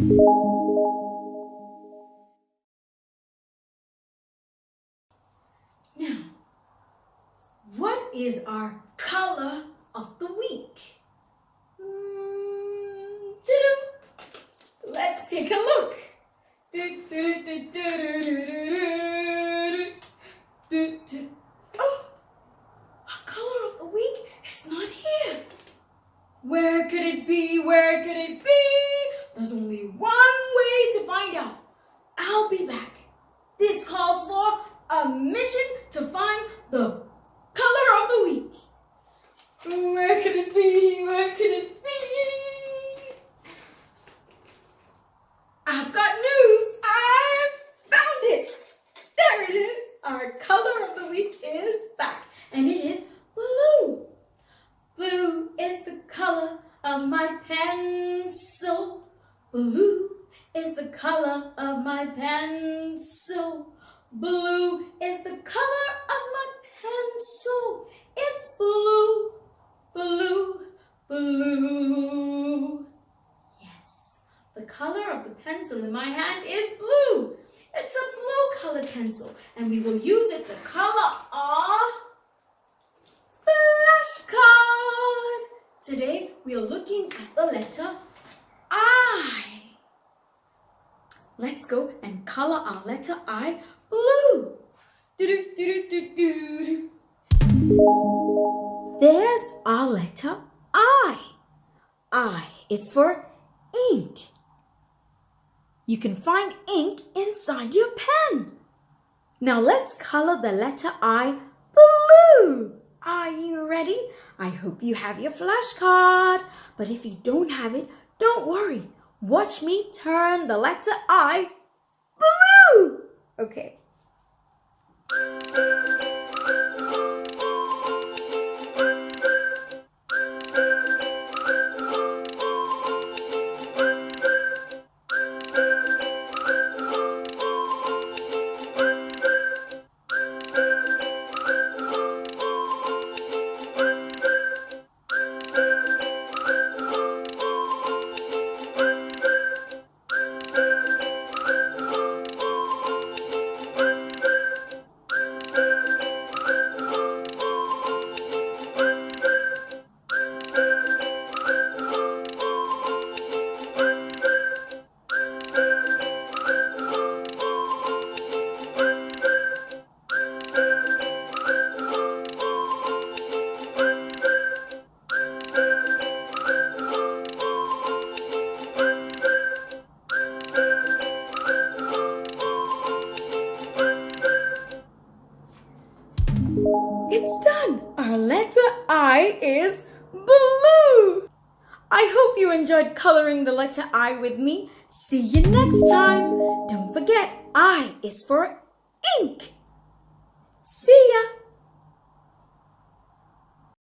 Now, what is our color of the week? Let's take a look. Oh, our color of the week is not here. Where could it be? Where could it be? There's only one way to find out. I'll be back. This calls for a mission to find the color of the week. Where could it be? Where could it be? I've got news. I found it. There it is. Our color of the week is back, and it is blue. Blue is the color of my pencil. Blue is the color of my pencil. Blue is the color of my pencil. It's blue, blue, blue. Yes, the color of the pencil in my hand is blue. It's a blue colored pencil, and we will use it to color our flashcard. Today, we are looking at the letter I. Let's go and color our letter I blue. There's our letter I. I is for ink. You can find ink inside your pen. Now let's color the letter I blue. Are you ready? I hope you have your flashcard. But if you don't have it, don't worry. Watch me turn the letter I blue. Okay. It's done! Our letter I is blue! I hope you enjoyed coloring the letter I with me. See you next time! Don't forget, I is for ink. See ya!